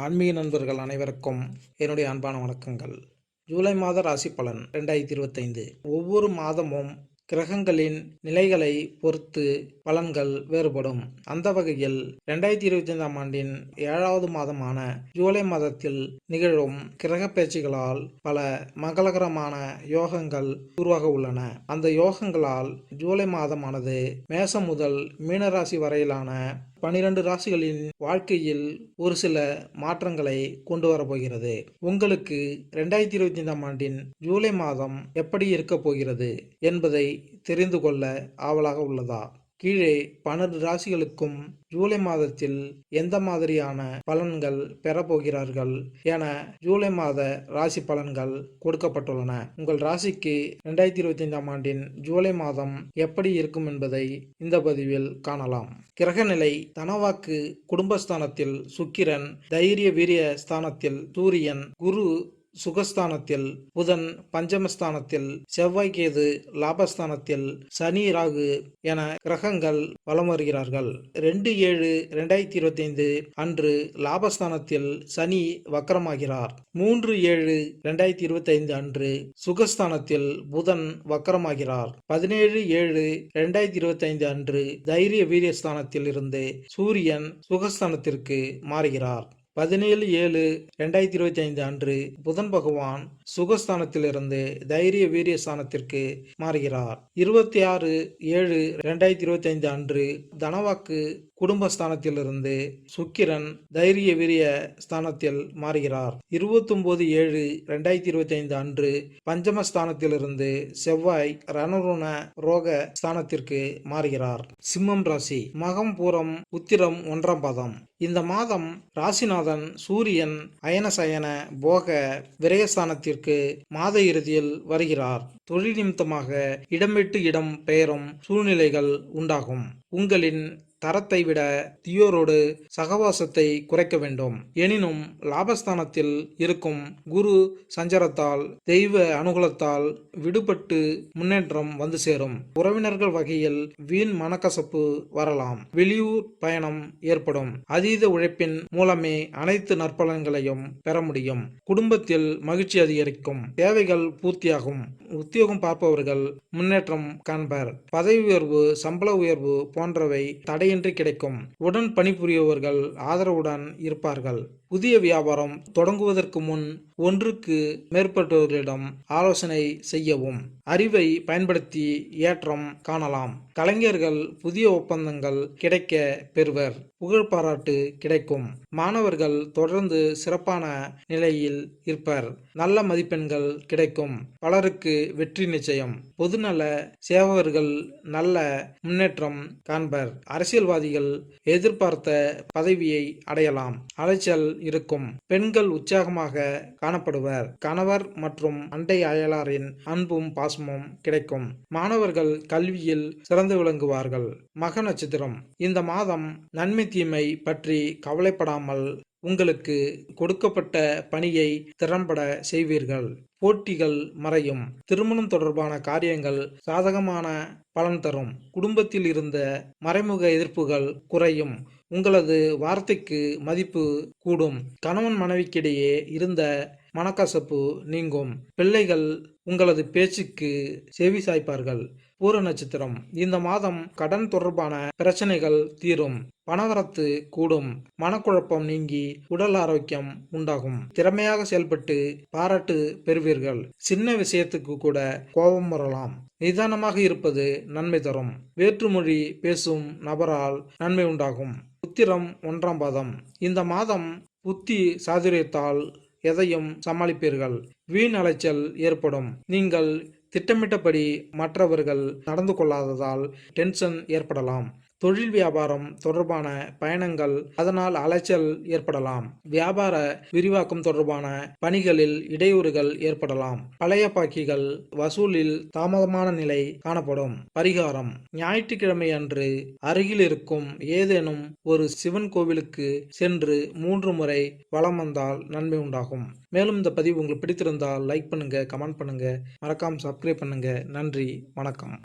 ஆன்மீக நண்பர்கள் அனைவருக்கும் என்னுடைய அன்பான வணக்கங்கள். ஜூலை மாத ராசி பலன் 2025. ஒவ்வொரு மாதமும் கிரகங்களின் நிலைகளை பொறுத்து பலன்கள் வேறுபடும். அந்த வகையில் 2025ஆம் ஆண்டின் 7வது மாதமான ஜூலை மாதத்தில் நிகழும் கிரக பயிற்சிகளால் பல மங்களகரமான யோகங்கள் உருவாக உள்ளன. அந்த யோகங்களால் ஜூலை மாதமானது மேசம் முதல் மீனராசி வரையிலான 12 ராசிகளின் வாழ்க்கையில் ஒரு சில மாற்றங்களை கொண்டு வரப்போகிறது. உங்களுக்கு 2025ஆம் ஆண்டின் ஜூலை மாதம் எப்படி இருக்க போகிறது என்பதை தெரிந்து கொள்ள ஆவலாக உள்ளதா? கீழே 12 ராசிகளுக்கும் ஜூலை மாதத்தில் எந்த மாதிரியான பலன்கள் பெறப்போகிறார்கள் என ஜூலை மாத ராசி பலன்கள் கொடுக்கப்பட்டுள்ளன. உங்கள் ராசிக்கு 2025ஆம் ஆண்டின் ஜூலை மாதம் எப்படி இருக்கும் என்பதை இந்த பதிவில் காணலாம். கிரகநிலை: தனவாக்கு குடும்பஸ்தானத்தில் சுக்கிரன், தைரிய வீரிய ஸ்தானத்தில் சூரியன், குரு சுகஸ்தானத்தில், புதன் பஞ்சமஸ்தானத்தில், செவ்வாய் கேது லாபஸ்தானத்தில், சனி ராகு என கிரகங்கள் வலம் வருகிறார்கள். 2/7/2025 அன்று லாபஸ்தானத்தில் சனி வக்கரமாகிறார். 3/7/2025 அன்று சுகஸ்தானத்தில் புதன் வக்கரமாகிறார். 17/7/2025 அன்று தைரிய வீரியஸ்தானத்தில் இருந்து சூரியன் சுகஸ்தானத்திற்கு மாறுகிறார். 17/7/2025 அன்று புதன் பகவான் சுகஸ்தானத்திலிருந்து தைரிய வீரிய ஸ்தானத்திற்கு மாறுகிறார். 26/7/2025 அன்று தனவாக்கு குடும்பஸ்தானத்திலிருந்து சுக்கிரன் தைரிய வீரிய ஸ்தானத்தில் மாறுகிறார். 29/7/2025 அன்று பஞ்சமஸ்தானத்திலிருந்து செவ்வாய் ரணருண ரோக ஸ்தானத்திற்கு மாறுகிறார். சிம்மம் ராசி: மகம் பூரம் உத்திரம் 1ஆம் பாதம். இந்த மாதம் ராசிநாதன் சூரியன் அயனசயன போக விரயஸ்தானத்திற்கு மாத இறுதியில் வருகிறார். தொழில் நிமித்தமாக இடம் விட்டு இடம் பெயரும் சூழ்நிலைகள் உண்டாகும். உங்களின் தரத்தை விட தீயோரோடு சகவாசத்தை குறைக்க வேண்டும். எனினும் லாபஸ்தானத்தில் இருக்கும் குரு சஞ்சரத்தால் தெய்வ அனுகூலத்தால் விடுபட்டு முன்னேற்றம் வந்து சேரும். உறவினர்கள் வகையில் வீண் மனக்கசப்பு வரலாம். வெளியூர் பயணம் ஏற்படும். அதீத உழைப்பின் மூலமே அனைத்து நற்பலன்களையும் பெற முடியும். குடும்பத்தில் மகிழ்ச்சி அதிகரிக்கும். தேவைகள் பூர்த்தியாகும். உத்தியோகம் பார்ப்பவர்கள் முன்னேற்றம் காண்பர். பதவி உயர்வு, சம்பள உயர்வு போன்றவை தடையின்றி கிடைக்கும். உடன் பணிபுரியவர்கள் ஆதரவுடன் இருப்பார்கள். புதிய வியாபாரம் தொடங்குவதற்கு முன் ஒன்றுக்கு மேற்பட்டவர்களிடம் ஆலோசனை செய்யவும். அறிவை பயன்படுத்தி ஏற்றம் காணலாம். கலைஞர்கள் புதிய ஒப்பந்தங்கள் கிடைக்க பெறுவர். புகழ் பாராட்டு கிடைக்கும். மாணவர்கள் தொடர்ந்து சிறப்பான நிலையில் இருப்பர். நல்ல மதிப்பெண்கள் கிடைக்கும். பலருக்கு வெற்றி நிச்சயம். பொதுநல சேவகர்கள் நல்ல முன்னேற்றம் காண்பர். அரசியல்வாதிகள் எதிர்பார்த்த பதவியை அடையலாம். அலைச்சல் இருக்கும். பெண்கள் உற்சாகமாக காணப்படுவர். கணவர் மற்றும் அண்டை அயலாரின் அன்பும் பாசமும் கிடைக்கும். மாணவர்கள் கல்வியில் சிறந்து விளங்குவார்கள். மக நட்சத்திரம்: இந்த மாதம் நன்மை தீமை பற்றி கவலைப்படாமல் உங்களுக்கு கொடுக்கப்பட்ட பணியை திறம்பட செய்வீர்கள். போட்டிகள் மறையும். திருமணம் தொடர்பான காரியங்கள் சாதகமான பலன் தரும். குடும்பத்தில் இருந்த மறைமுக எதிர்ப்புகள் குறையும். உங்களது வார்த்தைக்கு மதிப்பு கூடும். கணவன் மனைவிக்கிடையே இருந்த மனக்கசப்பு நீங்கும். பிள்ளைகள் உங்களது பேச்சுக்கு செவி சாய்ப்பார்கள். பூர நட்சத்திரம்: இந்த மாதம் கடன் தொடர்பான பிரச்சனைகள் தீரும். பணவரத்து கூடும். மனக்குழப்பம் நீங்கி உடல் ஆரோக்கியம் உண்டாகும். திறமையாக செயல்பட்டு பாராட்டு பெறுவீர்கள். சின்ன விஷயத்துக்கு கூட கோபம் வரலாம். நிதானமாக இருப்பது நன்மை தரும். வேற்றுமொழி பேசும் நபரால் நன்மை உண்டாகும். உத்திரம் 1ஆம் பாதம். இந்த மாதம் புத்தி சாதுரியத்தால் எதையும் சமாளிப்பீர்கள். வீண் அலைச்சல் ஏற்படும். நீங்கள் திட்டமிட்டபடி மற்றவர்கள் நடந்து கொள்ளாததால் டென்ஷன் ஏற்படலாம். தொழில் வியாபாரம் தொடர்பான பயணங்கள் அதனால் அலைச்சல் ஏற்படலாம். வியாபார விரிவாக்கம் தொடர்பான பணிகளில் இடையூறுகள் ஏற்படலாம். பழைய பாக்கிகள் வசூலில் தாமதமான நிலை காணப்படும். பரிகாரம்: ஞாயிற்றுக்கிழமை அன்று அருகில் இருக்கும் ஏதேனும் ஒரு சிவன் கோவிலுக்கு சென்று 3 முறை வலம் வந்தால் நன்மை உண்டாகும். மேலும் இந்த பதிவு உங்களுக்கு பிடித்திருந்தால் லைக் பண்ணுங்க, கமெண்ட் பண்ணுங்க, மறக்காம சப்ஸ்கிரைப் பண்ணுங்க. நன்றி, வணக்கம்.